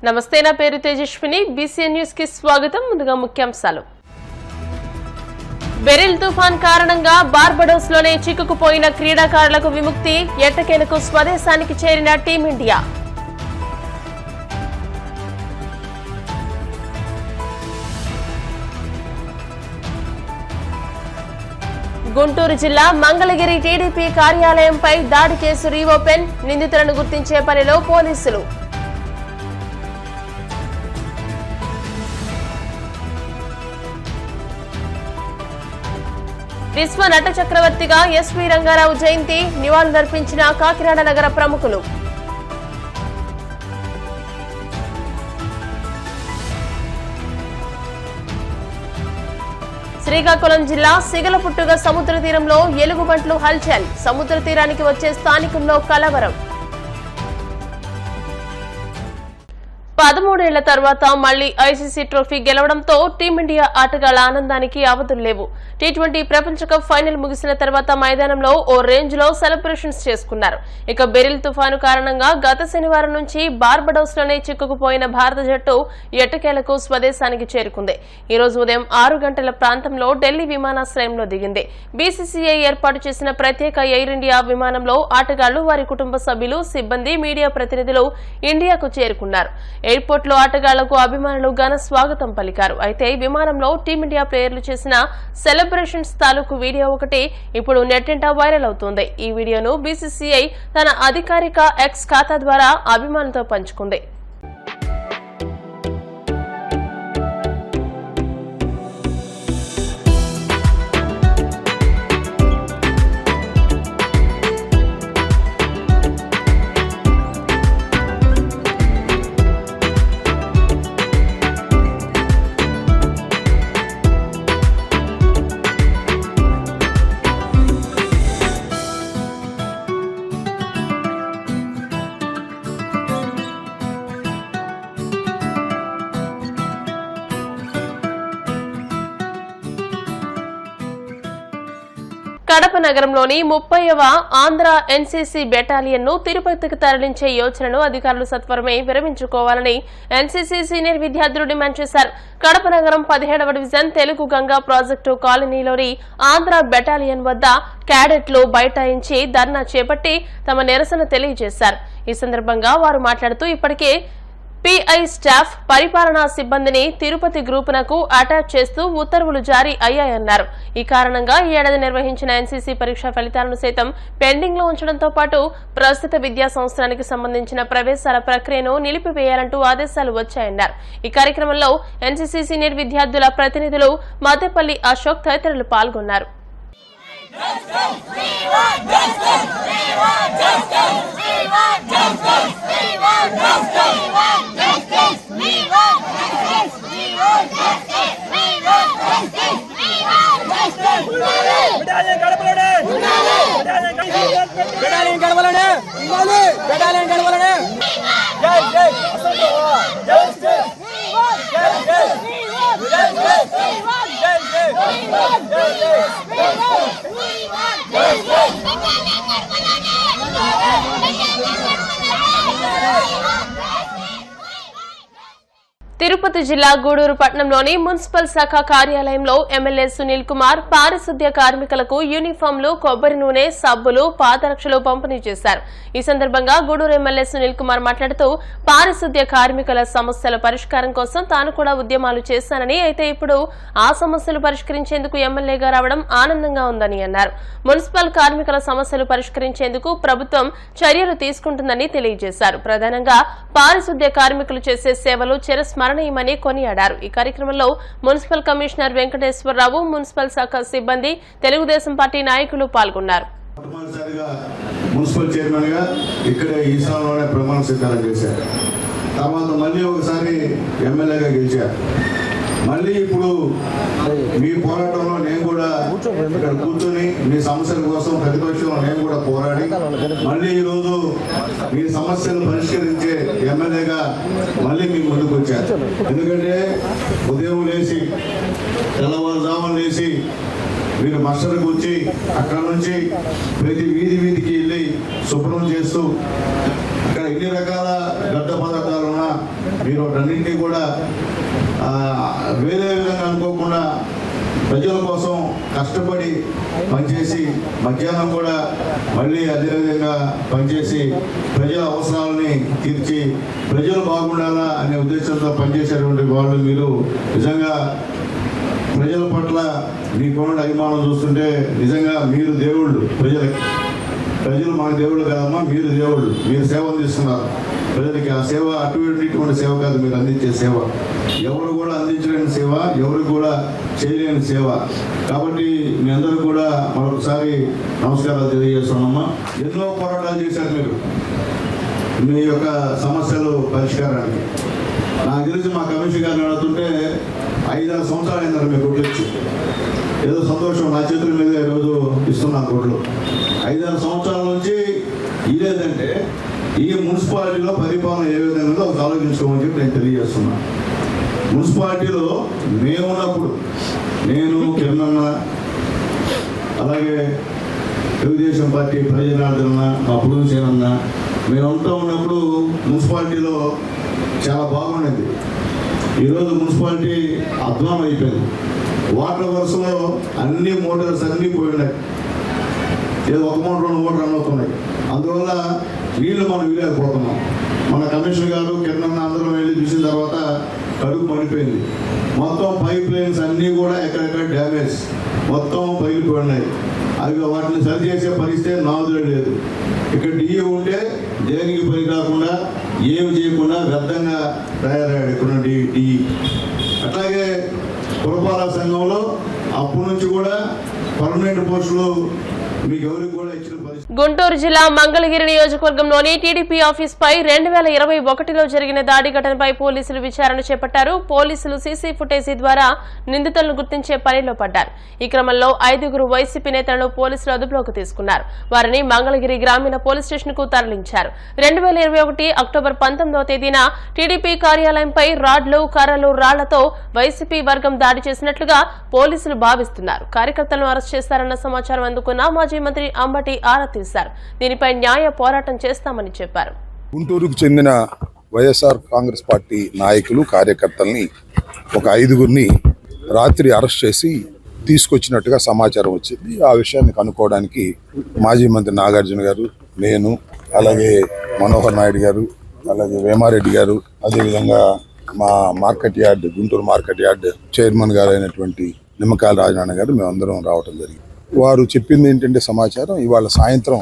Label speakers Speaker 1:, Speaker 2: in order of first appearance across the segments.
Speaker 1: నమస్తే, నా పేరు తేజస్విని. బీసీఎన్ న్యూస్ కి స్వాగతం. ముందుగా ముఖ్యాంశాలు. బెరిల్ తుఫాన్ కారణంగా బార్బడోస్ లోనే చిక్కుకుపోయిన క్రీడాకారులకు విముక్తి, ఎట్టకేలకు స్వదేశానికి చేరిన టీమిండియా. గుంటూరు జిల్లా మంగళగిరి టీడీపీ కార్యాలయంపై దాడి కేసు రీఓపెన్, నిందితులను గుర్తించే పనిలో పోలీసులు. విశ్వ నట చక్రవర్తిగా ఎస్వి రంగారావు జయంతి, నివాళులర్పించిన కాకినాడ నగర ప్రముఖులు. శ్రీకాకుళం జిల్లా సిగలపుట్టుగ సముద్ర తీరంలో ఎలుగుబంట్లు హల్చల్, సముద్ర తీరానికి వచ్చే స్థానికుల్లో కలవరం. 13 ఏళ్ల తర్వాత మళ్లీ ఐసీసీ ట్రోఫీ గెలవడంతో టీమిండియా ఆటగాళ్ల ఆనందానికి అవధులు లేవు. టీ20 ప్రపంచ కప్ ఫైనల్ ముగిసిన తర్వాత మైదానంలో ఓ రేంజ్ లో సెలబ్రేషన్స్ చేసుకున్నారు. ఇక బెరిల్ తుఫాను కారణంగా గత శనివారం నుంచి బార్బడోస్ లోనే చిక్కుకుపోయిన భారత జట్టు ఎట్టకేలకు స్వదేశానికి చేరుకుంది. ఈ రోజు ఉదయం 6 గంటల ప్రాంతంలో ఢిల్లీ విమానాశ్రయంలో దిగింది. బీసీసీఐ ఏర్పాటు చేసిన ప్రత్యేక ఎయిర్ ఇండియా విమానంలో ఆటగాళ్లు, వారి కుటుంబ సభ్యులు, సిబ్బంది, మీడియా ప్రతినిధులు ఇండియాకు చేరుకున్నారు. ఎయిర్పోర్ట్ లో ఆటగాళ్లకు అభిమానులు ఘన స్వాగతం పలికారు. అయితే విమానంలో టీమిండియా ప్లేయర్లు చేసిన సెలబ్రేషన్స్ తాలూకు వీడియో ఒకటి ఇప్పుడు నెట్టింట వైరల్ అవుతోంది. ఈ వీడియోను బీసీసీఐ తన అధికారిక ఎక్స్ ఖాతా ద్వారా అభిమానులతో పంచుకుంది. కడప నగరంలోని 30వ ఆంధ్ర ఎన్సీసీ బెటాలియన్ ను తిరుపతికి తరలించే యోచనను అధికారులు సత్వరమే విరమించుకోవాలని ఎన్సీసీ సీనియర్ విద్యార్థులు డిమాండ్ చేశారు. కడప నగరం 17వ డివిజన్ తెలుగు గంగా ప్రాజెక్టు కాలనీలోని ఆంధ్ర బెటాలియన్ వద్ద క్యాడెట్లు బైఠాయించి ధర్నా చేపట్టి తమ నిరసన తెలియజేశారు. ఈ సందర్భంగా వారు మాట్లాడుతూ ఇప్పటికే పీఐ స్టాఫ్, పరిపాలనా సిబ్బందిని తిరుపతి గ్రూపునకు అటాచ్ చేస్తూ ఉత్తర్వులు జారీ అయ్యాయన్నారు. ఈ కారణంగా ఈ ఏడాది నిర్వహించిన ఎన్సీసీ పరీక్షా ఫలితాలను సైతం పెండింగ్ లో ఉంచడంతో పాటు ప్రస్తుత విద్యా సంవత్సరానికి సంబంధించిన ప్రవేశాల ప్రక్రియను నిలిపివేయాలంటూ ఆదేశాలు వచ్చాయన్నారు. ఈ కార్యక్రమంలో ఎన్సీసీ సీనియర్ విద్యార్థుల ప్రతినిధులు మద్దెపల్లి అశోక్ తదితరులు పాల్గొన్నారు. తిరుపతి జిల్లా గూడూరు పట్టణంలోని మున్సిపల్ శాఖ కార్యాలయంలో ఎమ్మెల్యే సునీల్ కుమార్ పారిశుద్ధ్య కార్మికులకు యూనిఫామ్లు, కొబ్బరి నూనె, సబ్బులు, పాదరక్షలు పంపిణీ చేశారు. ఈ సందర్భంగా గూడూరు ఎమ్మెల్యే సునీల్ కుమార్ మాట్లాడుతూ పారిశుద్ధ్య కార్మికుల సమస్యల పరిష్కారం కోసం తాను కూడా ఉద్యమాలు చేశానని, అయితే ఇప్పుడు ఆ సమస్యలు పరిష్కరించేందుకు ఎమ్మెల్యేగా రావడం ఆనందంగా ఉందని అన్నారు. మున్సిపల్ కార్మికుల సమస్యలు పరిష్కరించేందుకు ప్రభుత్వం చర్యలు తీసుకుంటుందని తెలియజేశారు. ప్రధానంగా పారిశుద్ధ్య కార్మికులు చేసే సేవలు చిరస్మరణీయమని కొనియాడారు. ఈ కార్యక్రమంలో మున్సిపల్ కమిషనర్ వెంకటేశ్వరరావు, మున్సిపల్ శాఖ సిబ్బంది, తెలుగుదేశం పార్టీ నాయకులు పాల్గొన్నారు.
Speaker 2: మున్సిపల్ చైర్మన్ గా ఇక్కడ ఈ స్థానంలోనే ప్రమాణ స్వీకారం చేశారు. తర్వాత మళ్ళీ ఒకసారి ఎమ్మెల్యేగా గెలిచారు. మళ్ళీ ఇప్పుడు మీ పోరాటంలో నేను కూడా ఇక్కడ కూర్చొని మీ సమస్యల కోసం ప్రతిపక్షంలో నేను కూడా పోరాడి మళ్ళీ ఈరోజు మీ సమస్యలను పరిష్కరించే ఎమ్మెల్యేగా మళ్ళీ మీ ముందుకు వచ్చారు. ఎందుకంటే ఉదయం లేచి తెల్లవారుజామున లేచి మీరు మస్టర్కి వచ్చి అక్కడ నుంచి ప్రతి వీధికి వెళ్ళి శుభ్రం చేస్తూ అక్కడ ఎన్ని రకాల గడ్డ పదార్థాలు ఉన్నా మీరు వాటన్నింటినీ కూడా వేరే విధంగా అనుకోకుండా ప్రజల కోసం కష్టపడి పనిచేసి మధ్యాహ్నం కూడా మళ్ళీ అదేవిధంగా పనిచేసి ప్రజల అవసరాలని తీర్చి ప్రజలు బాగుండాలా అనే ఉద్దేశంతో పనిచేసేటువంటి వాళ్ళు మీరు నిజంగా ప్రజల పట్ల మీకున్న అభిమానం చూస్తుంటే నిజంగా మీరు దేవుళ్ళు ప్రజలకి. ప్రజలు మాకు దేవుళ్ళు కాదమ్మా, మీరు దేవుళ్ళు. మీరు సేవ అందిస్తున్నారు ప్రజలకి. ఆ సేవ అటువంటి సేవ కాదు, మీరు అందించే సేవ. ఎవరు కూడా అందించలేని సేవ, ఎవరు కూడా చేయలేని సేవ. కాబట్టి మీ అందరూ కూడా మరొకసారి నమస్కారాలు తెలియజేస్తున్నామమ్మా. ఎన్నో పోరాటాలు చేశారు మీరు మీ యొక్క సమస్యలు పరిష్కారానికి. నాకు తెలిసి మా కమిషన్ గారిని అడుగుతుంటే 5-6 సంవత్సరాలు అయిందారు మీ కొట్లు వచ్చి. ఏదో సంతోషం, నా చేతుల మీద ఈరోజు ఇస్తున్నాను కొట్లు. 5-6 సంవత్సరాల నుంచి ఇదేంటంటే ఈ మున్సిపాలిటీలో పరిపాలన ఏ విధంగా ఉందో ఒక ఆలోచించుకోమని చెప్పి నేను తెలియజేస్తున్నాను. మున్సిపాలిటీలో మేమున్నప్పుడు నేను కిరణన్న, అలాగే తెలుగుదేశం పార్టీ ప్రజనార్దన్న, మా పురుషేనన్న, మేమంతా ఉన్నప్పుడు మున్సిపాలిటీలో చాలా బాగుండేది. ఈరోజు మున్సిపాలిటీ అధ్వానం అయిపోయింది. వాటర్ వర్క్స్లో అన్ని మోటార్స్ అన్నీ పోయినాయి. ఏదో 1 మోటార్ 2 మోటార్ రన్ అవుతున్నాయి. అందువల్ల నీళ్లు మనం ఇవ్వలేకపోతున్నాం. మన కమిషనర్ గారు కిరణ్ అందరం వెళ్ళి చూసిన తర్వాత కడుపు పడిపోయింది. మొత్తం పైప్ లైన్స్ అన్నీ కూడా ఎక్కడెక్కడ డ్యామేజ్, మొత్తం పగిలిపోయినాయి. అవి వాటిని సరి చేసే పరిస్థితి నాదులే లేదు. ఇక్కడ డిఈ ఉంటే దేనికి పని కాకుండా ఏమి చేయకుండా వ్యర్థంగా తయారయ్యాడు ఇక్కడ డిఈ. అట్లాగే పురపాలక సంఘంలో అప్పటి నుంచి కూడా పర్మనెంట్ పోస్టులు మీకు ఎవరికి కూడా ఇచ్చిన పరిస్థితి.
Speaker 1: గుంటూరు జిల్లా మంగళగిరి నియోజకవర్గంలోని టీడీపీ ఆఫీస్ పై 2021లో జరిగిన దాడి ఘటనపై పోలీసులు విచారణ చేపట్టారు. పోలీసులు సీసీ ఫుటేజీ ద్వారా నిందితులను గుర్తించే పనిలో పడ్డారు. ఈ క్రమంలో 5గురు వైసీపీ నేతలను పోలీసులు అదుపులోకి తీసుకున్నారు. వారిని మంగళగిరి గ్రామీణ పోలీస్ స్టేషన్ కు తరలించారు. 2021 అక్టోబర్ 19వ తేదీన టీడీపీ కార్యాలయంపై రాడ్లు, కర్రలు, రాళ్లతో వైసీపీ వర్గం దాడి చేసినట్లుగా పోలీసులు భావిస్తున్నారు. కార్యకర్తలను అరెస్ట్ చేశారన్న సమాచారం అందుకున్న మాజీ మంత్రి అంబటి ఆరా తీశారు. దీనిపై న్యాయ పోరాటం చేస్తామని చెప్పారు.
Speaker 3: గుంటూరుకు చెందిన వైఎస్ఆర్ కాంగ్రెస్ పార్టీ నాయకులు, కార్యకర్తల్ని ఒక 5గురిని రాత్రి అరెస్ట్ చేసి తీసుకొచ్చినట్టుగా సమాచారం వచ్చింది. ఆ విషయాన్ని కనుక్కోవడానికి మాజీ మంత్రి నాగార్జున గారు, నేను, అలాగే మనోహర్ నాయుడు గారు, అలాగే వేమారెడ్డి గారు, అదేవిధంగా మా market yard, Guntur market yard chairman గారు అయినటువంటి నిమ్మకాయల రాజనారాయణ గారు, మేమందరం రావటం జరిగింది. వారు చెప్పింది ఏంటంటే సమాచారం, ఇవాళ సాయంత్రం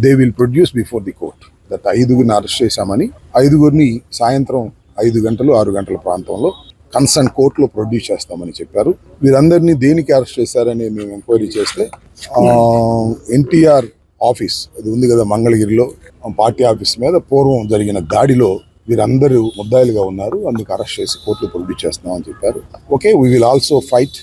Speaker 3: they will produce before the court that 5గురిని అరెస్ట్ చేశామని. 5గురిని సాయంత్రం 5 గంటలు 6 గంటల ప్రాంతంలో కన్సర్న్ కోర్టులో ప్రొడ్యూస్ చేస్తామని చెప్పారు. వీరందరినీ దేనికి అరెస్ట్ చేశారని మేము ఎంక్వైరీ చేస్తే ఎన్టీఆర్ ఆఫీస్ అది ఉంది కదా మంగళగిరిలో, పార్టీ ఆఫీస్ మీద పూర్వం జరిగిన దాడిలో వీరందరూ ముద్దాయిలుగా ఉన్నారు, అందుకు అరెస్ట్ చేసి కోర్టులో ప్రొడ్యూస్ చేస్తున్నామని చెప్పారు. Okay, we will also fight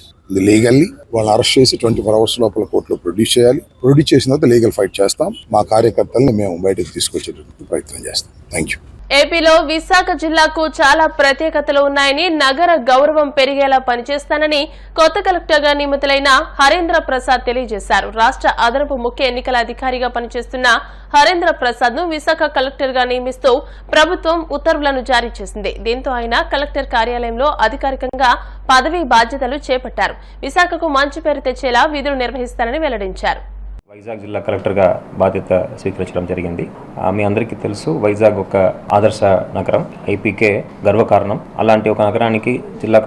Speaker 3: legally. వాళ్ళని అరెస్ట్ చేసి 24 hours లోపల కోర్టులో ప్రొడ్యూస్ చేయాలి. ప్రొడ్యూస్ చేసిన తర్వాత లీగల్ ఫైట్ చేస్తాం. మా కార్యకర్తల్ని మేము బయటకు తీసుకొచ్చేటటువంటి ప్రయత్నం చేస్తాం. Thank you.
Speaker 1: ఏపీలో విశాఖ జిల్లాకు చాలా ప్రత్యేకతలు ఉన్నాయని, నగర గౌరవం పెరిగేలా పనిచేస్తానని కొత్త కలెక్టర్గా నియమితులైన హరేంద్ర ప్రసాద్ తెలియజేశారు. రాష్ట్ర అదనపు ముఖ్య ఎన్నికల అధికారిగా పనిచేస్తున్న హరేంద్ర ప్రసాద్ ను విశాఖ కలెక్టర్గా నియమిస్తూ ప్రభుత్వం ఉత్తర్వులను జారీ చేసింది. దీంతో ఆయన కలెక్టర్ కార్యాలయంలో అధికారికంగా పదవీ బాధ్యతలు చేపట్టారు. విశాఖకు మంచి పేరు తెచ్చేలా విధులు నిర్వహిస్తారని వెల్లడించారు.
Speaker 4: వైజాగ్ జిల్లా కలెక్టర్గా బాధ్యత స్వీకరించడం జరిగింది. మీ అందరికీ తెలుసు, వైజాగ్ ఒక ఆదర్శ నగరం, ఐపీకే గర్వకారణం. అలాంటి ఒక నగరానికి జిల్లా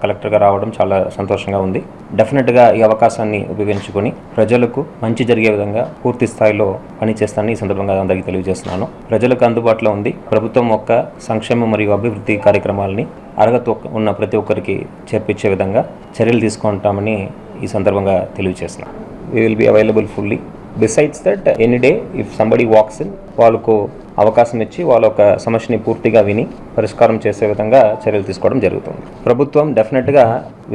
Speaker 4: కలెక్టర్గా రావడం చాలా సంతోషంగా ఉంది. డెఫినెట్గా ఈ అవకాశాన్ని ఉపయోగించుకొని ప్రజలకు మంచి జరిగే విధంగా పూర్తి స్థాయిలో పనిచేస్తానని ఈ సందర్భంగా అందరికీ తెలియజేస్తున్నాను. ప్రజలకు అందుబాటులో ఉంది. ప్రభుత్వం యొక్క సంక్షేమ మరియు అభివృద్ధి కార్యక్రమాలని అర్హత ఉన్న ప్రతి ఒక్కరికి చేర్పించే విధంగా చర్యలు తీసుకుంటామని ఈ సందర్భంగా తెలియజేస్తున్నాను. We will be available fully. Besides that, any day if somebody walks in, వాళ్ళకు అవకాశం ఇచ్చి వాళ్ళ ఒక సమస్యని పూర్తిగా విని పరిష్కారం చేసే విధంగా చర్యలు తీసుకోవడం జరుగుతుంది. ప్రభుత్వం డెఫినెట్గా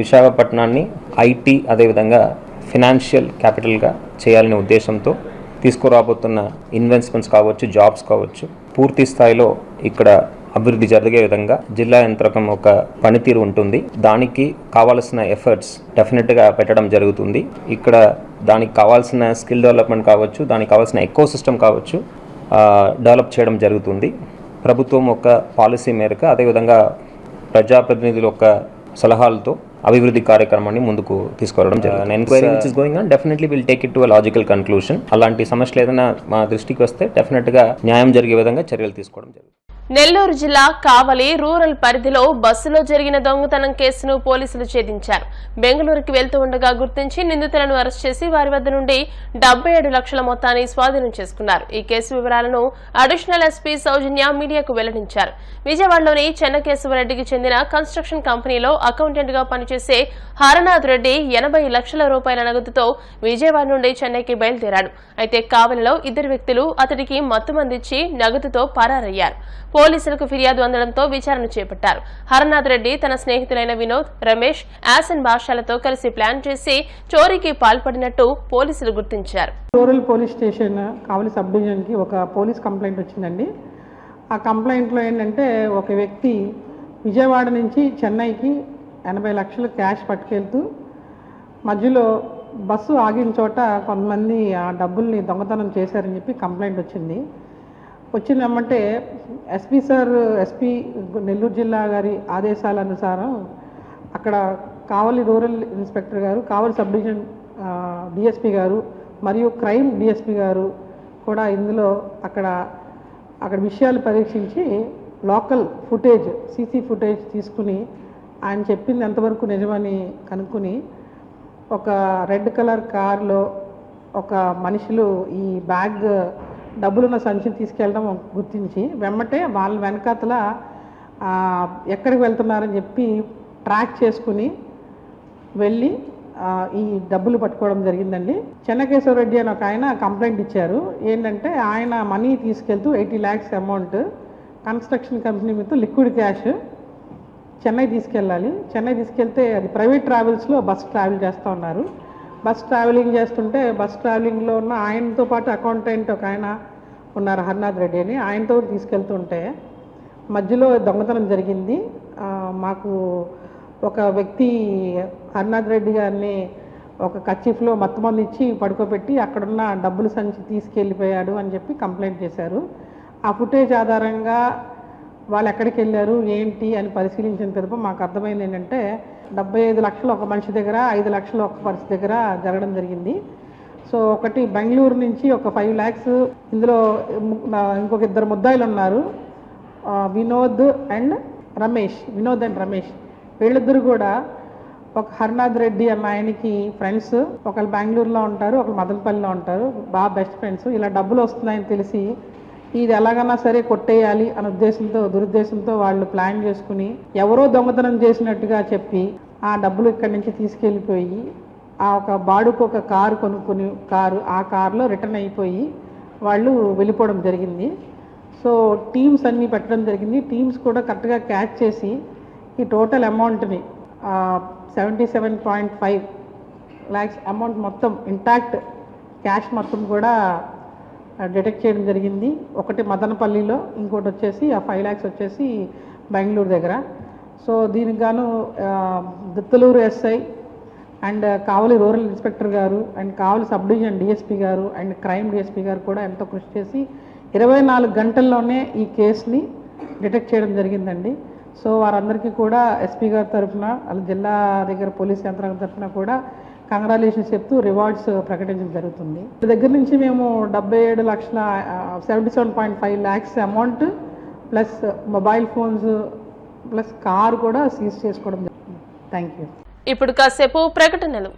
Speaker 4: విశాఖపట్నాన్ని ఐటీ అదేవిధంగా ఫినాన్షియల్ క్యాపిటల్గా చేయాలనే ఉద్దేశంతో తీసుకురాబోతున్న ఇన్వెస్ట్మెంట్స్ కావచ్చు, జాబ్స్ కావచ్చు, పూర్తి స్థాయిలో ఇక్కడ అభివృద్ధి జరిగే విధంగా జిల్లా యంత్రాంగం ఒక పనితీరు ఉంటుంది. దానికి కావాల్సిన ఎఫర్ట్స్ డెఫినెట్గా పెట్టడం జరుగుతుంది. ఇక్కడ దానికి కావాల్సిన స్కిల్ డెవలప్మెంట్ కావచ్చు, దానికి కావాల్సిన ఎకో సిస్టమ్ కావచ్చు డెవలప్ చేయడం జరుగుతుంది. ప్రభుత్వం యొక్క పాలసీ మేరకు అదేవిధంగా ప్రజాప్రతినిధుల యొక్క సలహాలతో అభివృద్ధి కార్యక్రమాన్ని ముందుకు తీసుకువెళ్ళడం జరిగింది. Enquiry which is going on definitely will take it to a logical conclusion. అలాంటి సమస్యలు ఏదైనా మా దృష్టికి వస్తే డెఫినెట్గా న్యాయం జరిగే విధంగా చర్యలు తీసుకోవడం జరుగుతుంది.
Speaker 1: నెల్లూరు జిల్లా కావలి రూరల్ పరిధిలో బస్సులో జరిగిన దొంగతనం కేసును పోలీసులు ఛేదించారు. బెంగళూరుకి వెళ్తూ ఉండగా గుర్తించి నిందితులను అరెస్ట్ చేసి వారి వద్ద నుండి 77 లక్షల మొత్తాన్ని స్వాధీనం చేసుకున్నారు. ఈ కేసు వివరాలను అడిషనల్ ఎస్పీ సౌజన్య మీడియాకు వెల్లడించారు. విజయవాడలోని చెన్నకేశవరెడ్డికి చెందిన కన్స్ట్రక్షన్ కంపెనీలో అకౌంటెంట్ గా పనిచేసే హరనాథ్ రెడ్డి 80 లక్షల రూపాయల నగదుతో విజయవాడ నుండి చెన్నైకి బయలుదేరాడు. అయితే కావలిలో 2 వ్యక్తులు అతడికి మత్తుమందిచ్చి నగదుతో పరారయ్యారు. పోలీసులకు ఫిర్యాదు అందడంతో విచారణ చేపట్టారు. హరనాథ్ రెడ్డి తన స్నేహితులైన వినోద్, రమేష్, యాసన్ భాషలతో కలిసి ప్లాన్ చేసి చోరీకి పాల్పడినట్టు పోలీసులు గుర్తించారు.
Speaker 5: రూరల్ పోలీస్ స్టేషన్ కావలి సబ్ డివిజన్కి ఒక పోలీస్ కంప్లైంట్ వచ్చిందండి. ఆ కంప్లైంట్లో ఏంటంటే ఒక వ్యక్తి విజయవాడ నుంచి చెన్నైకి 80 లక్షలు క్యాష్ పట్టుకెళ్తూ మధ్యలో బస్సు ఆగిన చోట కొంతమంది ఆ డబ్బుల్ని దొంగతనం చేశారని చెప్పి కంప్లైంట్ వచ్చింది. వచ్చిందమ్మంటే ఎస్పీ నెల్లూరు జిల్లా గారి ఆదేశాల అనుసారం అక్కడ కావలి రూరల్ ఇన్స్పెక్టర్ గారు, కావలి సబ్ డివిజన్ డిఎస్పీ గారు మరియు క్రైమ్ డిఎస్పీ గారు కూడా ఇందులో అక్కడ విషయాలు పరీక్షించి లోకల్ ఫుటేజ్, సీసీ ఫుటేజ్ తీసుకుని ఆయన చెప్పింది ఎంతవరకు నిజమని కనుక్కుని ఒక రెడ్ కలర్ కార్లో ఒక మనుషులు ఈ బ్యాగ్ డబ్బులున్న సంచిని తీసుకెళ్ళడం గుర్తించి వెమ్మటే వాళ్ళ వెనకాతల ఎక్కడికి వెళ్తున్నారని చెప్పి ట్రాక్ చేసుకుని వెళ్ళి ఈ డబ్బులు పట్టుకోవడం జరిగిందండి. చెన్నకేశవరెడ్డి అని ఒక ఆయన కంప్లైంట్ ఇచ్చారు. ఏంటంటే ఆయన మనీ తీసుకెళ్తూ 80 lakhs అమౌంట్ కన్స్ట్రక్షన్ కంపెనీ మీద లిక్విడ్ క్యాష్ చెన్నై తీసుకెళ్ళాలి. చెన్నై తీసుకెళ్తే అది ప్రైవేట్ ట్రావెల్స్లో బస్ ట్రావెల్ చేస్తూ ఉన్నారు. బస్ ట్రావెలింగ్ చేస్తుంటే బస్ ట్రావెలింగ్లో ఉన్న ఆయనతో పాటు అకౌంటెంట్ ఒక ఆయన ఉన్నారు, హర్నాథ్ రెడ్డి అని, ఆయనతో తీసుకెళ్తుంటే మధ్యలో దొంగతనం జరిగింది. మాకు ఒక వ్యక్తి హర్నాథ్ రెడ్డి గారిని ఒక కర్చీఫ్లో మత్తుమంది ఇచ్చి పడుకోబెట్టి అక్కడున్న డబ్బులు సంచి తీసుకెళ్ళిపోయాడు అని చెప్పి కంప్లైంట్ చేశారు. ఆ ఫుటేజ్ ఆధారంగా వాళ్ళు ఎక్కడికి వెళ్ళారు ఏంటి అని పరిశీలించిన పిదప మాకు అర్థమైంది ఏంటంటే 75 లక్షలు ఒక మనిషి దగ్గర, 5 లక్షలు ఒక మనిషి దగ్గర జరగడం జరిగింది. సో ఒకటి బెంగళూరు నుంచి ఒక 5 lakhs, ఇందులో ఇంకొక 2 ముద్దాయిలు ఉన్నారు, వినోద్ అండ్ రమేష్. వీళ్ళిద్దరు కూడా ఒక హర్నాథ్ రెడ్డి అన్న ఆయనకి ఫ్రెండ్స్, ఒకళ్ళు బెంగళూరులో ఉంటారు, ఒకళ్ళు మదనపల్లిలో ఉంటారు, బాగా బెస్ట్ ఫ్రెండ్స్. ఇలా డబ్బులు వస్తున్నాయని తెలిసి ఇది ఎలాగన్నా సరే కొట్టేయాలి అనే దురుద్దేశంతో వాళ్ళు ప్లాన్ చేసుకుని ఎవరో దొంగతనం చేసినట్టుగా చెప్పి ఆ డబ్బులు ఇక్కడి నుంచి తీసుకెళ్ళిపోయి ఆ ఒక బాడుకు ఒక కారు కొనుక్కుని ఆ కారులో రిటర్న్ అయిపోయి వాళ్ళు వెళ్ళిపోవడం జరిగింది. సో టీమ్స్ అన్నీ పెట్టడం జరిగింది. టీమ్స్ కూడా కరెక్ట్గా క్యాచ్ చేసి ఈ టోటల్ అమౌంట్ని 77.5 lakhs అమౌంట్ మొత్తం ఇంటాక్ట్ క్యాష్ మొత్తం కూడా డిటెక్ట్ చేయడం జరిగింది. ఒకటి మదనపల్లిలో, ఇంకోటి వచ్చేసి ఆ 5 lakhs వచ్చేసి బెంగళూరు దగ్గర. సో దీనికి గాను Dittaluru SI and Kavali rural inspector గారు and Kavali sub division DSP గారు అండ్ క్రైమ్ డిఎస్పీ గారు కూడా ఎంతో కృషి చేసి 24 గంటల్లోనే ఈ కేసుని డిటెక్ట్ చేయడం జరిగిందండి. సో వారందరికీ కూడా ఎస్పీ గారి తరఫున, జిల్లా దగ్గర పోలీస్ యంత్రాంగం తరఫున కూడా కంగ్రాచులేషన్స్ చెప్తూ రివార్డ్స్ ప్రకటించడం జరుగుతుంది. దగ్గర నుంచి మేము 77 లక్షల 77.5 lakhs amount plus mobile phones plus car కూడా సీజ్ చేసుకోవడం జరుగుతుంది. Thank you.
Speaker 1: ఇప్పుడు కాసేపు ప్రకటనలు.